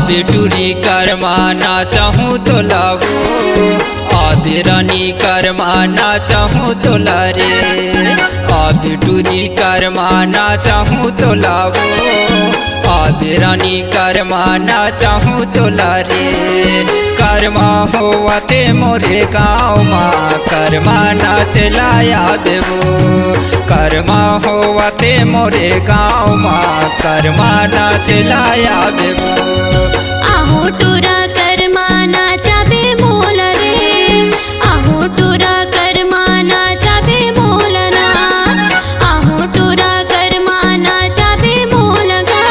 बिटूरी करमाना चाहूँ तो लावो बिरानी करमाना चाहूँ तो लारे बिटूरी करमाना चाहूँ तो लावो बिरानी करमाना चाहूँ तो लारे कर्मा होवते मोरे गाँव माँ करमाना चलाया देवो कर्मा होवते मोरे गाँव माँ करमाना चलाया देवो आहो टूरा करमाना चाबे मोल रे आहो टूरा करमाना चाबे मोलना आहो टूरा करमाना चाबे मोल गा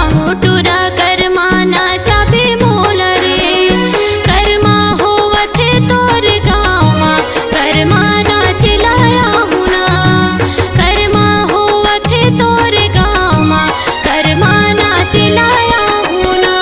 आहो टूरा करमाना चाबे मोल रे कर्मा होवथे तोर गाँव माँ करमाना चिलाया हुना कर्मा होवथे तोर गाँव माँ करमाना चिलाया हुना।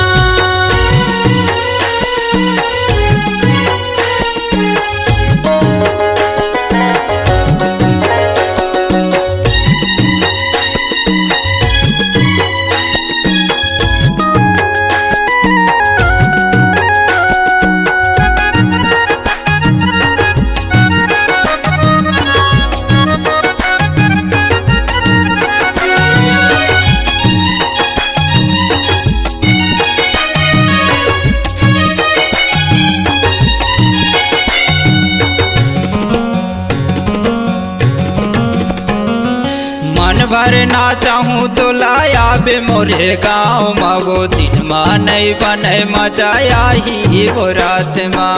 मन भर ना चाहूँ तो लाया बे मोरे गाँव माँ वो दिन माँ नहीं बने मजाया ही वो रात माँ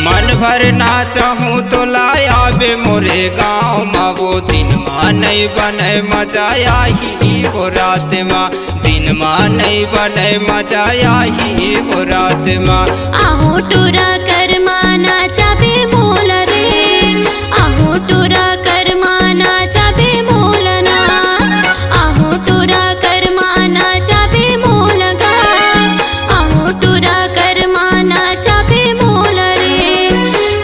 मन भर ना चाहूँ तो लाया बे मोरे गाँव माँ वो दिन माँ नहीं बने मजाया ही वो रात माँ दिन माँ नहीं बने मजाया ही वो रात माँ आहो टूरा करमाना चाबे मोल रे आहो टूरा करमाना चाबे मोलना आहो टूरा करमाना चाबे मोल गा आहो टूरा करमाना चाबे मोल रे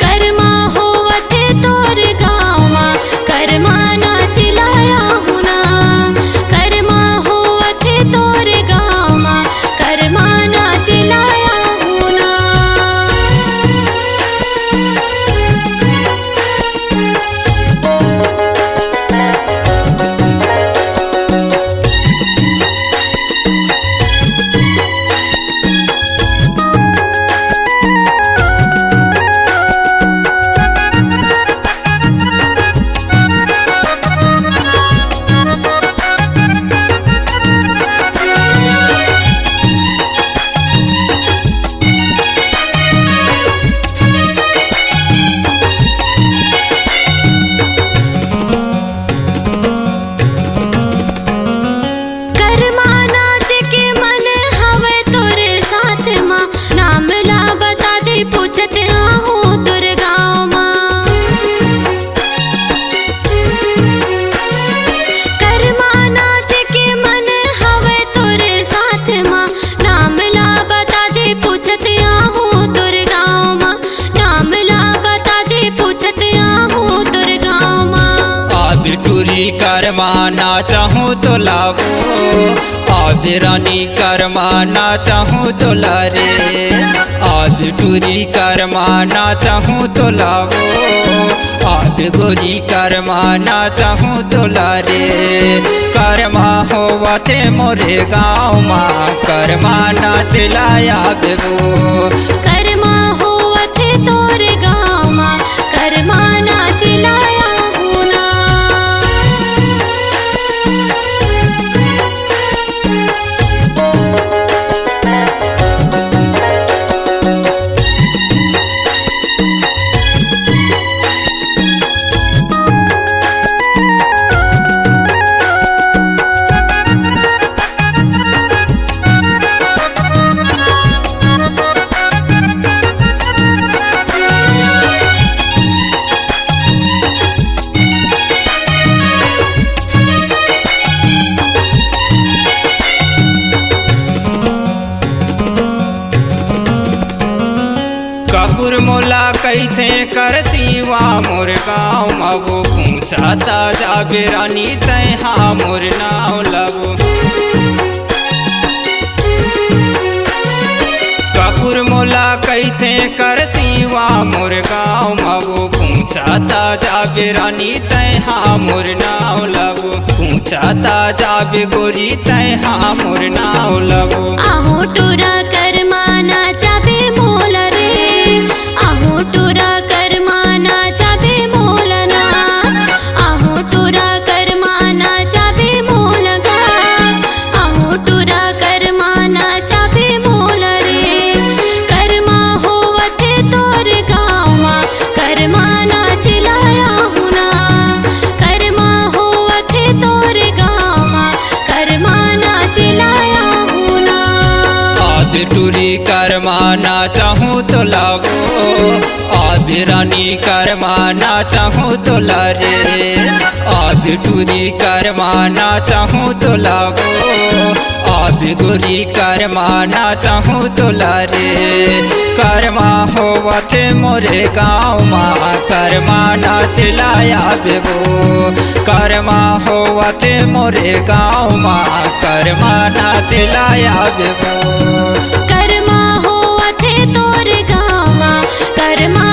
कर्मा होवथे तोर गाँव माँ करमाना चिलाया हुना कर्मा होवथे तोर गाँव माँ करमाना चिलाया हुना। करमाना चाहूँ तो लावो बिरानी करमाना चाहूँ तो लारे बिटूरी करमाना चाहूँ तो लावो गोरी करमाना चाहूँ तो लारे कर्मा होवथे मोरे गाँव माँ करमाना चलाया देवो कर्मा होवथे तोर गाँव माँ करमाना चिलाया हुना। मोला कैथे कर सीवा मोर गाँव मगो पूछता जाबे रानी तैहा मोर नाव लबो कपूर मोला कैथे कर सीवा मोर गाँव मबो पूछता जाबे रानी तैहा मोर नाव लबो पूछता जाबे गोरी तैहा मोर नाव लबो आहो टोरा कर माना चाबे मोल रे आहो टोरा कर माना चाबे मोल ना आहो टोरा कर माना चाबे मोल गा आहो टोरा कर माना चाबे मोल रे कर्मा होवथे तोर गाँव कर्माना चिलाया हुना कर्मा होवथे तोर गाँव कर्माना चिलाया हुना आबे टूरी करमाना चाहूँ तो लाबो आबे रानी करमाना चाहूँ तो ला रे आबे टूरी करमाना चाहूँ तो लाबो आबे गोरी करमाना चाहूँ तो ला रे कर्मा होवथे मोरे गाँव माँ करमाना चिलाया बेबो कर्मा होवथे मोरे गाँव माँ करमाना चिलाया बेबो कर्मा होवथे तोर गाँव कर्मा